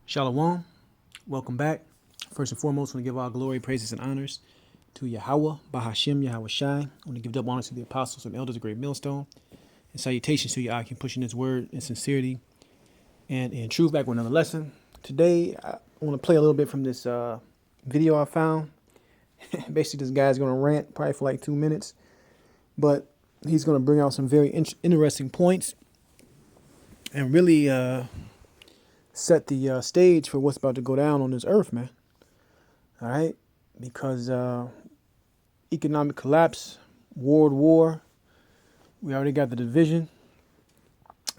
Shalom. Welcome back. First and foremost, I want to give all glory, praises, and honors to Yahweh, Bahashim, Yahweh Shai. I want to give double honors to the apostles and elders of Great Millstone. And salutations to Yah, pushing his word in sincerity and in truth. Back with another lesson. Today, I want to play a little bit from this video I found. Basically, this guy's going to rant probably for like 2 minutes. But he's going to bring out some very interesting points and really set the stage for what's about to go down on this earth, man. All right, because economic collapse, world war, we already got the division.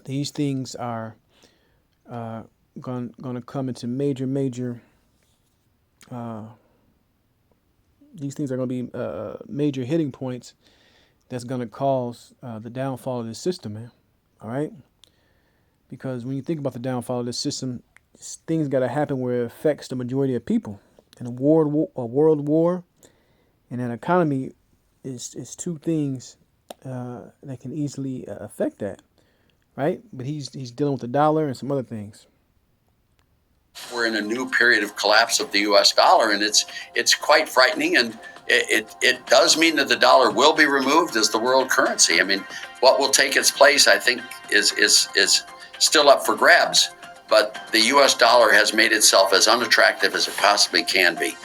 These things are going to come into major. These things are going to be major hitting points that's going to cause the downfall of this system, man. All right, because when you think about the downfall of this system, things got to happen where it affects the majority of people. And a world war and an economy is two things that can easily affect that, right? But he's dealing with the dollar and some other things. We're in a new period of collapse of the U.S. dollar, and it's quite frightening. And it does mean that the dollar will be removed as the world currency. I mean, what will take its place, I think, is still up for grabs. But the U.S. dollar has made itself as unattractive as it possibly can be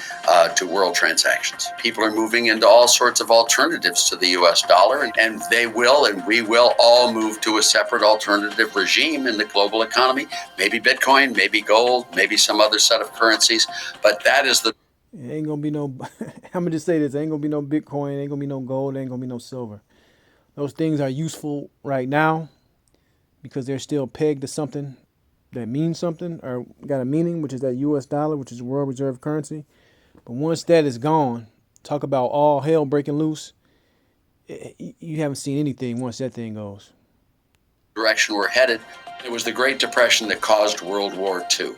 to world transactions. People are moving into all sorts of alternatives to the U.S. dollar, and they will and we will all move to a separate alternative regime in the global economy. Maybe Bitcoin, maybe gold, maybe some other set of currencies. But that is the... It ain't going to be no... I'm going to just say this. Ain't going to be no Bitcoin, ain't going to be no gold, ain't going to be no silver. Those things are useful right now because they're still pegged to something that means something or got a meaning, which is that U.S. dollar, which is world reserve currency. But once that is gone, talk about all hell breaking loose. You haven't seen anything once that thing goes. Direction we're headed. It was the Great Depression that caused World War II.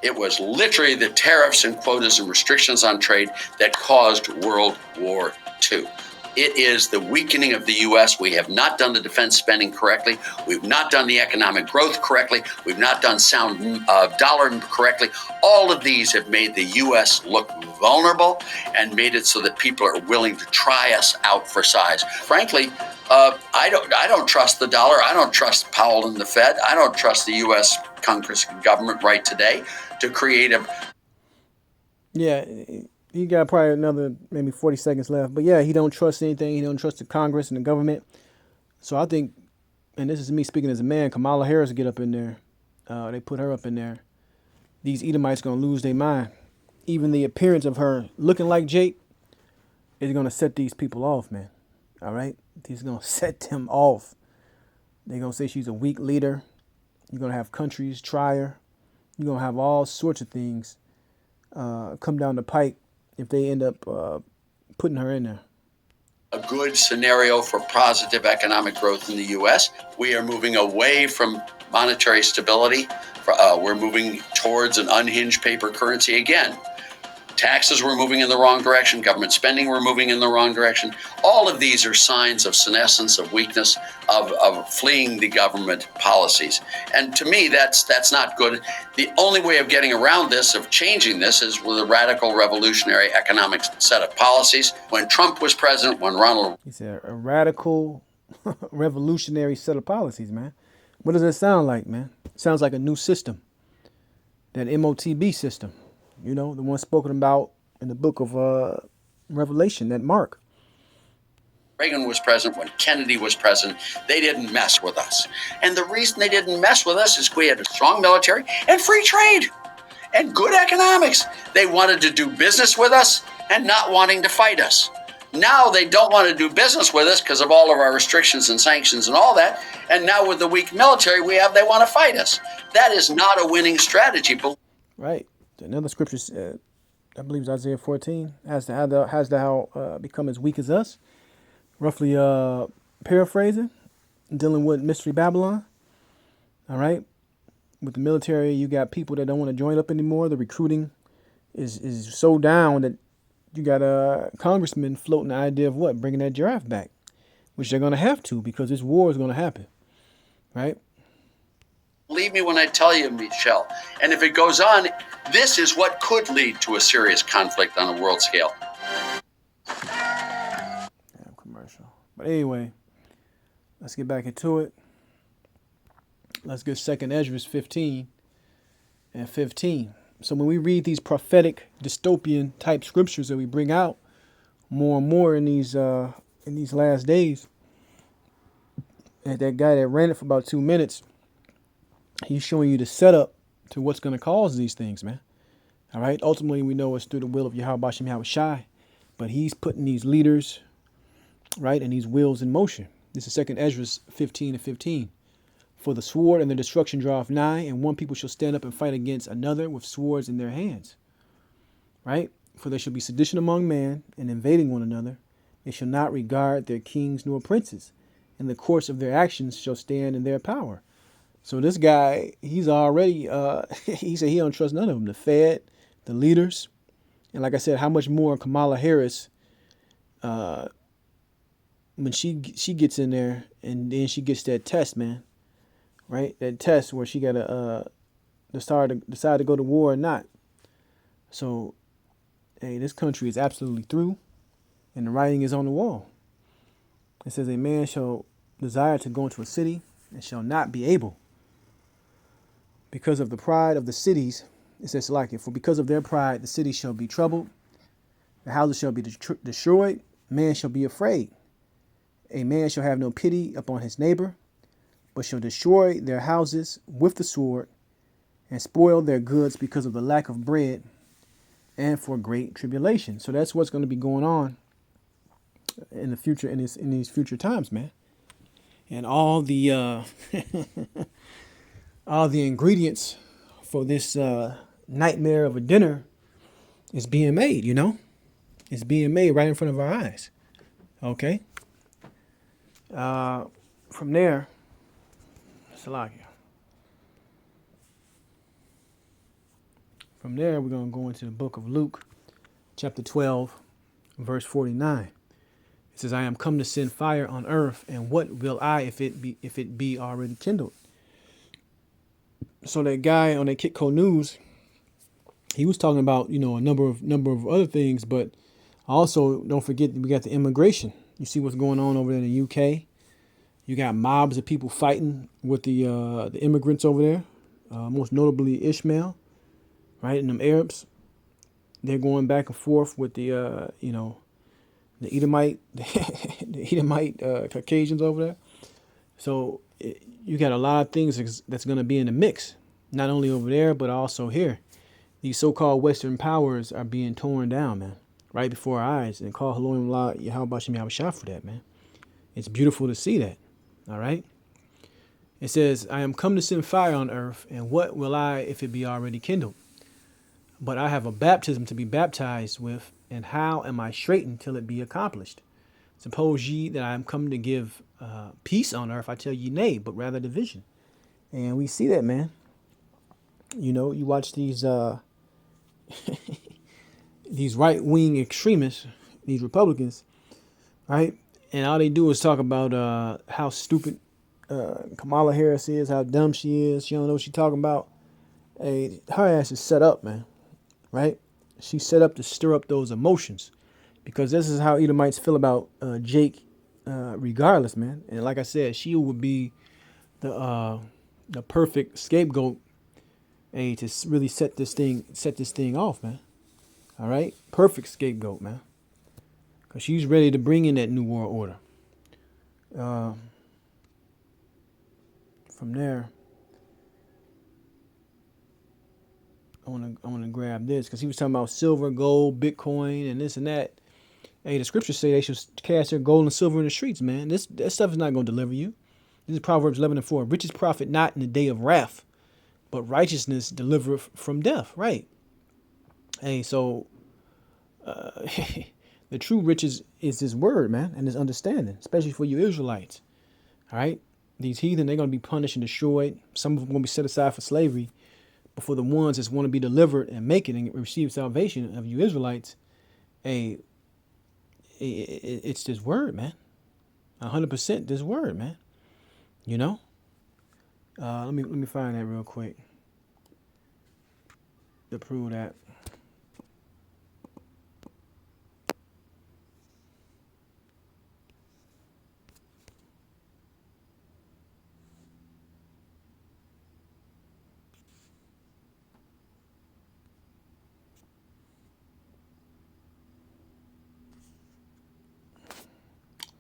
It was literally the tariffs and quotas and restrictions on trade that caused World War II. It is the weakening of the U.S. We have not done the defense spending correctly. We've not done the economic growth correctly. We've not done sound dollar correctly. All of these have made the U.S. look vulnerable and made it so that people are willing to try us out for size. Frankly, I don't trust the dollar. I don't trust Powell and the Fed. I don't trust the U.S. Congress and government right today to create a... Yeah, you got probably another maybe 40 seconds left. But yeah, he don't trust anything. He don't trust the Congress and the government. So I think, and this is me speaking as a man, Kamala Harris get up in there. They put her up in there. These Edomites going to lose their mind. Even the appearance of her looking like Jake is going to set these people off, man. All right? He's going to set them off. They're going to say she's a weak leader. You're going to have countries try her. You're going to have all sorts of things come down the pike if they end up putting her in there. A good scenario for positive economic growth in the U.S. We are moving away from monetary stability. We're moving towards an unhinged paper currency again. Taxes were moving in the wrong direction. Government spending were moving in the wrong direction. All of these are signs of senescence, of weakness, of fleeing the government policies. And to me, that's not good. The only way of getting around this, of changing this, is with a radical revolutionary economic set of policies. When Trump was president, when Ronald... He said a radical revolutionary set of policies, man. What does that sound like, man? It sounds like a new system. That MOTB system. You know, the one spoken about in the book of Revelation, that Mark. Reagan was president, when Kennedy was president, they didn't mess with us. And the reason they didn't mess with us is we had a strong military and free trade and good economics. They wanted to do business with us and not wanting to fight us. Now they don't want to do business with us because of all of our restrictions and sanctions and all that. And now with the weak military we have, they want to fight us. That is not a winning strategy. Right. Another scripture, I believe it's Isaiah 14, has thou become as weak as us. Roughly paraphrasing, dealing with Mystery Babylon. All right. With the military, you got people that don't want to join up anymore. The recruiting is so down that you got a congressman floating the idea of what? Bringing that giraffe back, which they're going to have to because this war is going to happen. Right. Believe me when I tell you, Michelle. And if it goes on, this is what could lead to a serious conflict on a world scale. Damn commercial. But anyway, let's get back into it. Let's get 2nd Ezra 15 and 15. So when we read these prophetic dystopian type scriptures that we bring out more and more in these last days, and that guy that ran it for about 2 minutes, he's showing you the setup to what's going to cause these things, man. All right. Ultimately, we know it's through the will of Yahweh Bashem Yahweh Shai, but he's putting these leaders, right, and these wheels in motion. This is 2nd Ezra 15 and 15. For the sword and the destruction draweth nigh, and one people shall stand up and fight against another with swords in their hands. Right? For there shall be sedition among men, and invading one another. They shall not regard their kings nor princes, and the course of their actions shall stand in their power. So this guy, he's already, he said he don't trust none of them. The Fed, the leaders, and like I said, how much more Kamala Harris, when she gets in there, and then she gets that test, man. Right, that test where she got to decide to go to war or not. So, hey, this country is absolutely through, and the writing is on the wall. It says, "A man shall desire to go into a city and shall not be able, because of the pride of the cities." It says, "Like it, for because of their pride, the city shall be troubled, the houses shall be destroyed. Man shall be afraid. A man shall have no pity upon his neighbor, but shall destroy their houses with the sword, and spoil their goods because of the lack of bread, and for great tribulation." So that's what's going to be going on in the future, in these future times, man. And all the all the ingredients for this nightmare of a dinner is being made. You know, it's being made right in front of our eyes. Okay. From there. Salakia. From there, we're going to go into the book of Luke, chapter 12, verse 49. It says, "I am come to send fire on earth, and what will I if it be already kindled?" So that guy on that Kitco News, he was talking about, you know, a number of other things, but also don't forget that we got the immigration. You see what's going on over there in the UK. You got mobs of people fighting with the immigrants over there, most notably Ishmael, right? And them Arabs, they're going back and forth with the the Edomite, the Edomite Caucasians over there. So you got a lot of things that's going to be in the mix, not only over there but also here. These so-called Western powers are being torn down, man, right before our eyes, and call Elohim La Yahweh Bashem Yahweh Shah for that, man. It's beautiful to see that. All right. It says, "I am come to send fire on earth, and what will I if it be already kindled? But I have a baptism to be baptized with, and how am I straitened till it be accomplished? Suppose ye that I am come to give peace on earth? I tell ye nay, but rather division." And we see that, man. You know, you watch these these right-wing extremists, these Republicans, right? And all they do is talk about how stupid Kamala Harris is, how dumb she is. She don't know what she's talking about. Hey, her ass is set up, man. Right? She's set up to stir up those emotions, because this is how Edomites feel about Jake, regardless, man. And like I said, she would be the perfect scapegoat, to really set this thing off, man. All right, perfect scapegoat, man. Because she's ready to bring in that new world order. From there, I want to grab this, because he was talking about silver, gold, Bitcoin, and this and that. Hey, the scriptures say they should cast their gold and silver in the streets, man. That stuff is not going to deliver you. This is Proverbs 11:4. "Riches profit not in the day of wrath, but righteousness delivereth from death." Right. Hey, so the true riches is His word, man, and His understanding, especially for you Israelites. All right, these heathen, they're going to be punished and destroyed. Some of them going to be set aside for slavery. But for the ones that want to be delivered and make it and receive salvation of you Israelites, it's this word, man. 100% this word, man. You know, Let me find that real quick to prove that.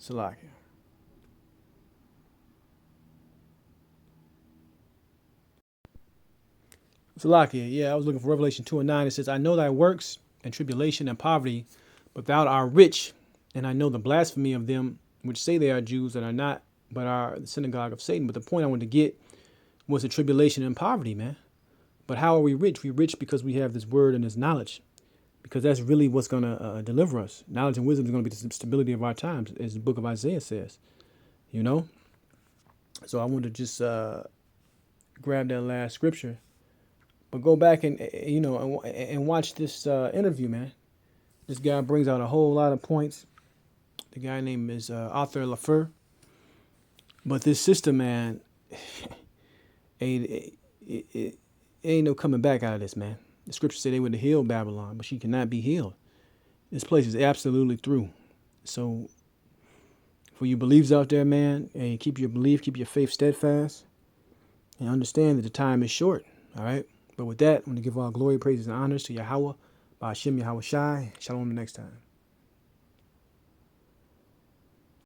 Salakia. Salakia, yeah, I was looking for Revelation 2 and 9. It says, I know thy works and tribulation and poverty, but thou art rich, and I know the blasphemy of them which say they are Jews and are not, but are the synagogue of Satan. But the point I wanted to get was the tribulation and poverty, man. But how are we rich? We're rich because we have this word and this knowledge, because that's really what's going to deliver us. Knowledge and wisdom is going to be the stability of our times, as the book of Isaiah says, you know? So I wanted to just grab that last scripture. But go back and watch this interview, man. This guy brings out a whole lot of points. The guy name is Arthur Lafleur. But this sister, man, it ain't no coming back out of this, man. The scripture said they would heal Babylon, but she cannot be healed. This place is absolutely through. So for you believers out there, man, and keep your belief, keep your faith steadfast, and understand that the time is short, all right? But with that, I'm going to give all glory, praises, and honors to Yahweh, Ba'ashem Yahweh Shai. Shalom the next time.